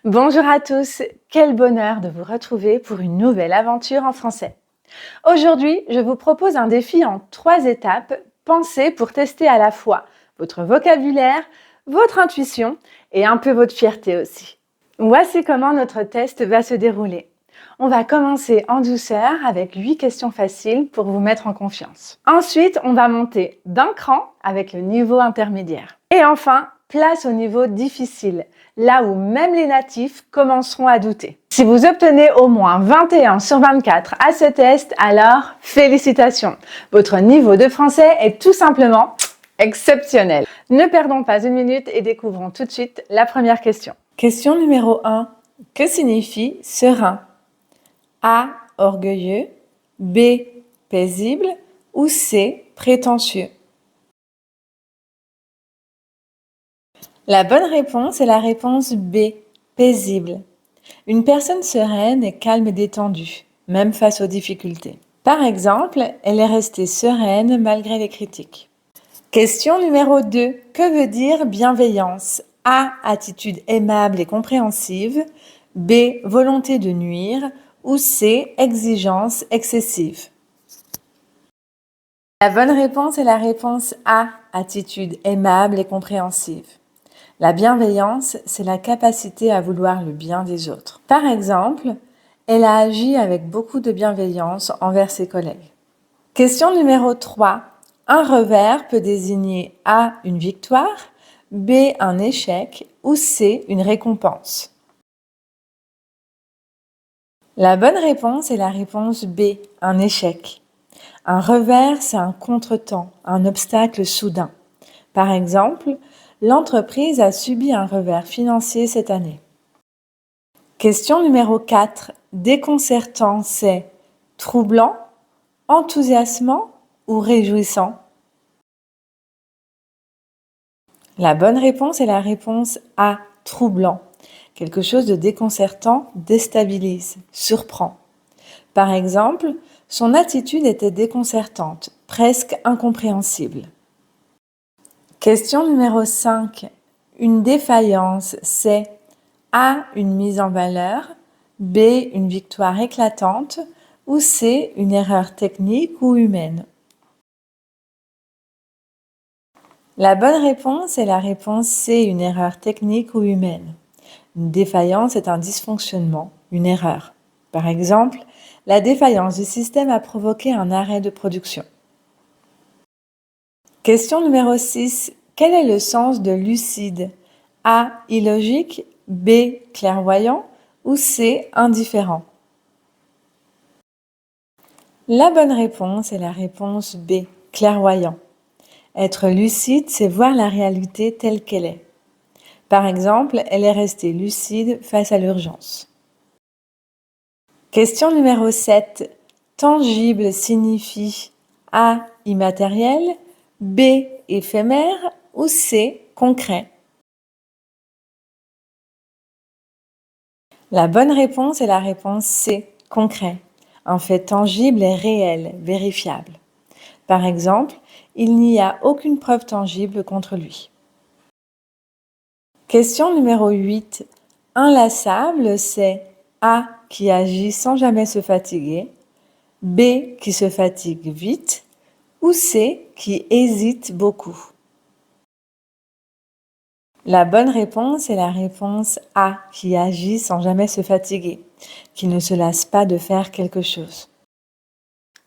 Bonjour à tous, quel bonheur de vous retrouver pour une nouvelle aventure en français. Aujourd'hui, je vous propose un défi en 3 étapes, pensé pour tester à la fois votre vocabulaire, votre intuition et un peu votre fierté aussi. Voici comment notre test va se dérouler. On va commencer en douceur avec 8 questions faciles pour vous mettre en confiance. Ensuite, on va monter d'un cran avec le niveau intermédiaire. Et enfin, place au niveau difficile, là où même les natifs commenceront à douter. Si vous obtenez au moins 21 sur 24 à ce test, alors félicitations! Votre niveau de français est tout simplement exceptionnel. Ne perdons pas une minute et découvrons tout de suite la première question. Question numéro 1. Que signifie serein? A. Orgueilleux. B. Paisible. Ou C. Prétentieux. La bonne réponse est la réponse B. Paisible. Une personne sereine est calme et détendue, même face aux difficultés. Par exemple, elle est restée sereine malgré les critiques. Question numéro 2. Que veut dire bienveillance? A. Attitude aimable et compréhensive. B. Volonté de nuire. Ou C. Exigence excessive. La bonne réponse est la réponse A. Attitude aimable et compréhensive. La bienveillance, c'est la capacité à vouloir le bien des autres. Par exemple, elle a agi avec beaucoup de bienveillance envers ses collègues. Question numéro 3. Un revers peut désigner A. Une victoire, B. Un échec ou C. Une récompense. La bonne réponse est la réponse B. Un échec. Un revers, c'est un contretemps, un obstacle soudain. Par exemple, l'entreprise a subi un revers financier cette année. Question numéro 4. Déconcertant, c'est troublant, enthousiasmant ou réjouissant? La bonne réponse est la réponse A. Troublant. Quelque chose de déconcertant déstabilise, surprend. Par exemple, son attitude était déconcertante, presque incompréhensible. Question numéro 5. Une défaillance, c'est A. Une mise en valeur, B. Une victoire éclatante ou C. Une erreur technique ou humaine. La bonne réponse est la réponse C. Une erreur technique ou humaine. Une défaillance est un dysfonctionnement, une erreur. Par exemple, la défaillance du système a provoqué un arrêt de production. Question numéro 6. Quel est le sens de lucide? A. Illogique, B. Clairvoyant ou C. Indifférent. La bonne réponse est la réponse B. Clairvoyant. Être lucide, c'est voir la réalité telle qu'elle est. Par exemple, elle est restée lucide face à l'urgence. Question numéro 7. Tangible signifie A. Immatériel, B. Éphémère ou C. Concret. La bonne réponse est la réponse C. Concret. Un fait tangible est réel, vérifiable. Par exemple, il n'y a aucune preuve tangible contre lui. Question numéro 8. Inlassable, c'est A. Qui agit sans jamais se fatiguer, B. Qui se fatigue vite ou C. Qui hésite beaucoup. La bonne réponse est la réponse A. Qui agit sans jamais se fatiguer, qui ne se lasse pas de faire quelque chose.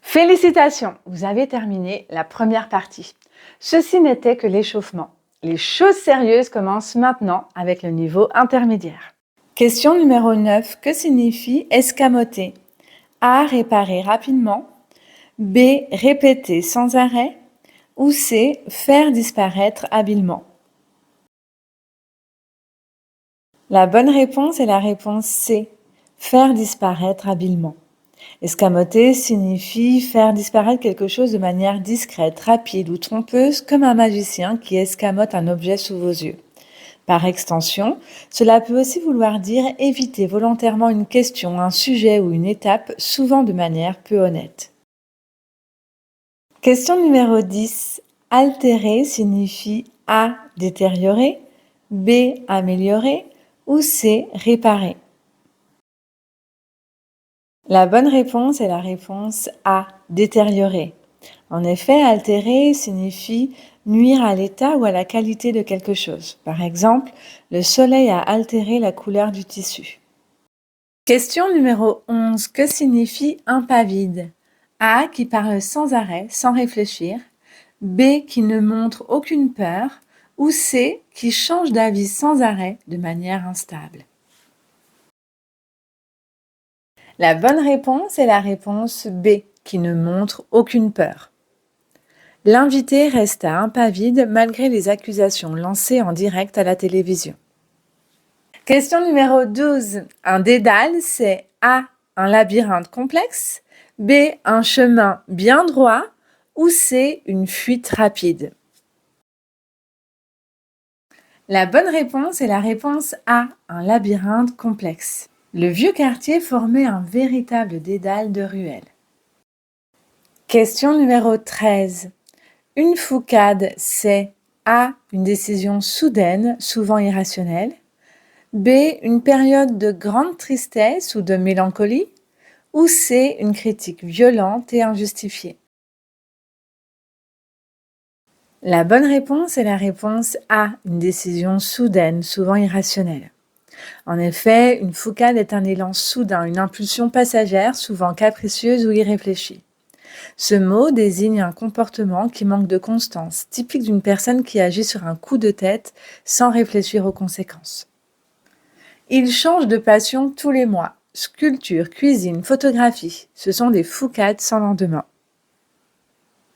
Félicitations, vous avez terminé la première partie. Ceci n'était que l'échauffement. Les choses sérieuses commencent maintenant avec le niveau intermédiaire. Question numéro 9. Que signifie escamoter? A. Réparer rapidement. B. Répéter sans arrêt. Ou C. Faire disparaître habilement. La bonne réponse est la réponse C. Faire disparaître habilement. Escamoter signifie faire disparaître quelque chose de manière discrète, rapide ou trompeuse, comme un magicien qui escamote un objet sous vos yeux. Par extension, cela peut aussi vouloir dire éviter volontairement une question, un sujet ou une étape, souvent de manière peu honnête. Question numéro 10. Altérer signifie A. Détériorer, B. Améliorer ou C. Réparer. La bonne réponse est la réponse A. Détériorer. En effet, altérer signifie nuire à l'état ou à la qualité de quelque chose. Par exemple, le soleil a altéré la couleur du tissu. Question numéro 11. Que signifie impavide? A. Qui parle sans arrêt, sans réfléchir. B. Qui ne montre aucune peur. Ou C. Qui change d'avis sans arrêt, de manière instable. La bonne réponse est la réponse B. Qui ne montre aucune peur. L'invité resta impavide malgré les accusations lancées en direct à la télévision. Question numéro 12. Un dédale, c'est A. Un labyrinthe complexe, B. Un chemin bien droit ou C. Une fuite rapide. La bonne réponse est la réponse A. Un labyrinthe complexe. Le vieux quartier formait un véritable dédale de ruelles. Question numéro 13. Une foucade, c'est A. Une décision soudaine, souvent irrationnelle. B. Une période de grande tristesse ou de mélancolie. Ou C. Une critique violente et injustifiée. La bonne réponse est la réponse A. Une décision soudaine, souvent irrationnelle. En effet, une foucade est un élan soudain, une impulsion passagère, souvent capricieuse ou irréfléchie. Ce mot désigne un comportement qui manque de constance, typique d'une personne qui agit sur un coup de tête sans réfléchir aux conséquences. Il change de passion tous les mois. Sculpture, cuisine, photographie, ce sont des foucades sans lendemain.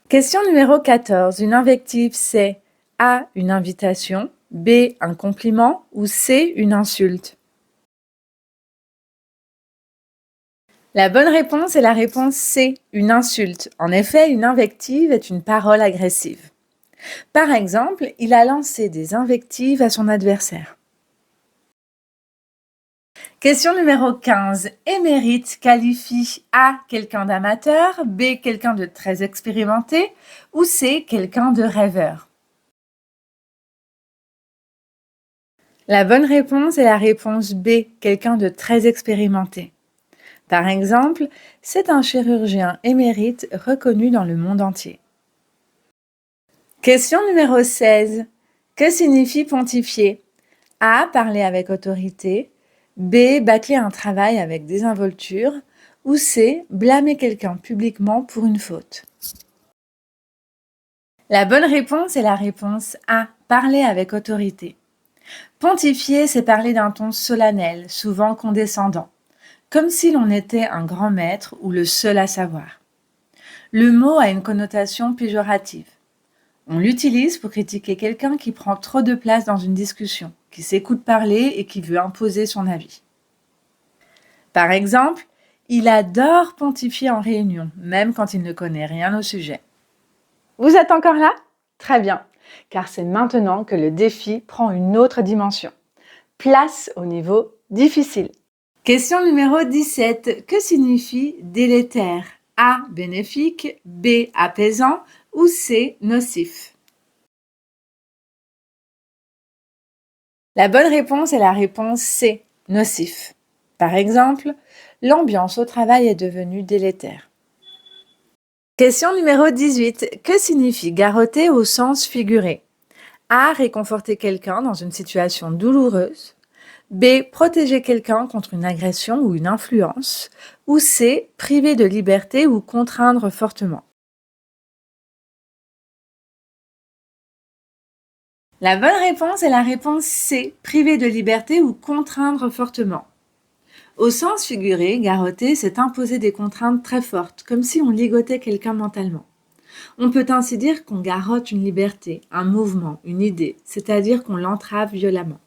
Question numéro 14. Une invective, c'est A. Une invitation, B. Un compliment ou C. Une insulte. La bonne réponse est la réponse C, une insulte. En effet, une invective est une parole agressive. Par exemple, il a lancé des invectives à son adversaire. Question numéro 15. Émérite qualifie A, quelqu'un d'amateur, B, quelqu'un de très expérimenté ou C, quelqu'un de rêveur. La bonne réponse est la réponse B, quelqu'un de très expérimenté. Par exemple, c'est un chirurgien émérite reconnu dans le monde entier. Question numéro 16. Que signifie pontifier? A. Parler avec autorité. B. Bâcler un travail avec désinvolture. Ou C. Blâmer quelqu'un publiquement pour une faute. La bonne réponse est la réponse A. Parler avec autorité. Pontifier, c'est parler d'un ton solennel, souvent condescendant, comme si l'on était un grand maître ou le seul à savoir. Le mot a une connotation péjorative. On l'utilise pour critiquer quelqu'un qui prend trop de place dans une discussion, qui s'écoute parler et qui veut imposer son avis. Par exemple, il adore pontifier en réunion, même quand il ne connaît rien au sujet. Vous êtes encore là? Très bien, car c'est maintenant que le défi prend une autre dimension. Place au niveau difficile. Question numéro 17. Que signifie délétère? A. Bénéfique, B. Apaisant ou C. Nocif? La bonne réponse est la réponse C. Nocif. Par exemple, l'ambiance au travail est devenue délétère. Question numéro 18. Que signifie garrotter au sens figuré? A. Réconforter quelqu'un dans une situation douloureuse. B. Protéger quelqu'un contre une agression ou une influence. Ou C. Priver de liberté ou contraindre fortement. La bonne réponse est la réponse C. Priver de liberté ou contraindre fortement. Au sens figuré, garrotter, c'est imposer des contraintes très fortes, comme si on ligotait quelqu'un mentalement. On peut ainsi dire qu'on garrotte une liberté, un mouvement, une idée, c'est-à-dire qu'on l'entrave violemment.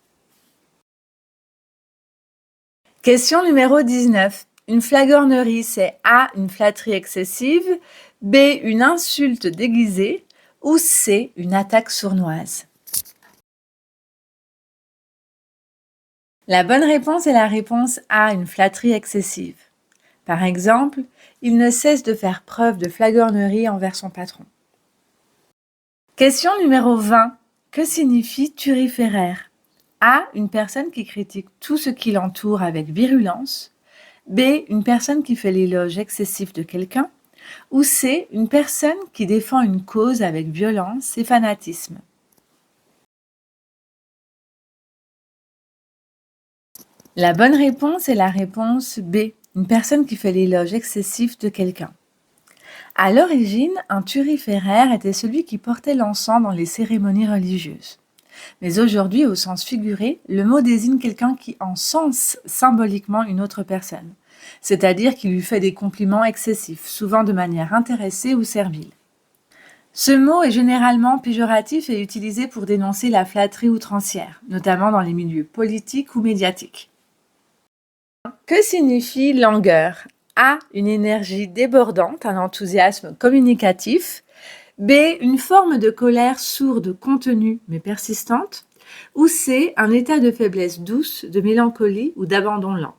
Question numéro 19. Une flagornerie, c'est A. Une flatterie excessive, B. Une insulte déguisée ou C. Une attaque sournoise. La bonne réponse est la réponse A. Une flatterie excessive. Par exemple, il ne cesse de faire preuve de flagornerie envers son patron. Question numéro 20. Que signifie turiféraire? A. Une personne qui critique tout ce qui l'entoure avec virulence. B. Une personne qui fait l'éloge excessif de quelqu'un. Ou C. Une personne qui défend une cause avec violence et fanatisme. La bonne réponse est la réponse B. Une personne qui fait l'éloge excessif de quelqu'un. À l'origine, un turiféraire était celui qui portait l'encens dans les cérémonies religieuses. Mais aujourd'hui, au sens figuré, le mot désigne quelqu'un qui encense symboliquement une autre personne, c'est-à-dire qui lui fait des compliments excessifs, souvent de manière intéressée ou servile. Ce mot est généralement péjoratif et utilisé pour dénoncer la flatterie outrancière, notamment dans les milieux politiques ou médiatiques. Que signifie langueur? A. Une énergie débordante, un enthousiasme communicatif. B. Une forme de colère sourde, contenue mais persistante. Ou C. Un état de faiblesse douce, de mélancolie ou d'abandon lent.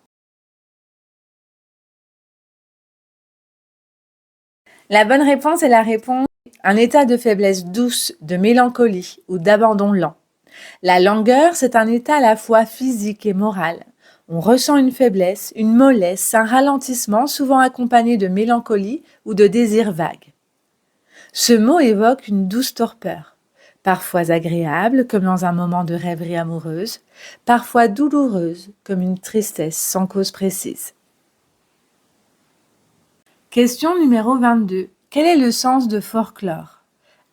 La bonne réponse est la réponse un état de faiblesse douce, de mélancolie ou d'abandon lent. La langueur, c'est un état à la fois physique et moral. On ressent une faiblesse, une mollesse, un ralentissement souvent accompagné de mélancolie ou de désir vague. Ce mot évoque une douce torpeur, parfois agréable comme dans un moment de rêverie amoureuse, parfois douloureuse comme une tristesse sans cause précise. Question numéro 22. Quel est le sens de folklore?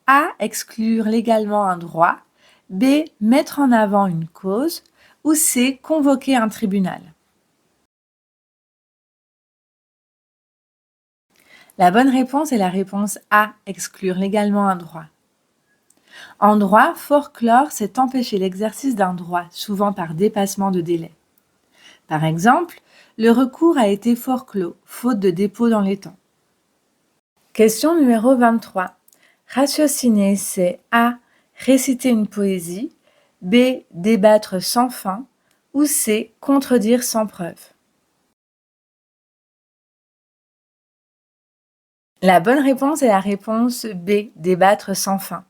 A. Exclure légalement un droit. B. Mettre en avant une cause. Ou C. Convoquer un tribunal. La bonne réponse est la réponse A. Exclure légalement un droit. En droit, folklore, c'est empêcher l'exercice d'un droit, souvent par dépassement de délai. Par exemple, le recours a été forclos, faute de dépôt dans les temps. Question numéro 23. Ratiociner, c'est A. Réciter une poésie. B. Débattre sans fin. Ou C. Contredire sans preuve. La bonne réponse est la réponse B. Débattre sans fin.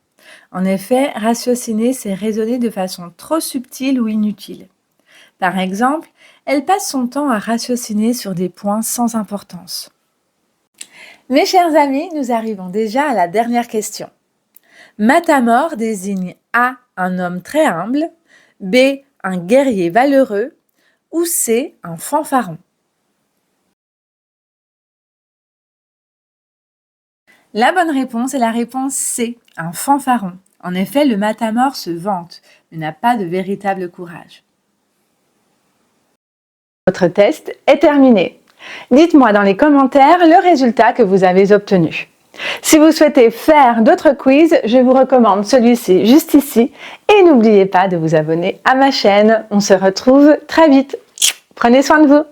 En effet, ratiociner, c'est raisonner de façon trop subtile ou inutile. Par exemple, elle passe son temps à ratiociner sur des points sans importance. Mes chers amis, nous arrivons déjà à la dernière question. Matamor désigne A. Un homme très humble, B. Un guerrier valeureux, ou C. Un fanfaron. La bonne réponse est la réponse C. Un fanfaron. En effet, le matamor se vante, mais n'a pas de véritable courage. Votre test est terminé. Dites-moi dans les commentaires le résultat que vous avez obtenu. Si vous souhaitez faire d'autres quiz, je vous recommande celui-ci juste ici. Et n'oubliez pas de vous abonner à ma chaîne. On se retrouve très vite. Prenez soin de vous.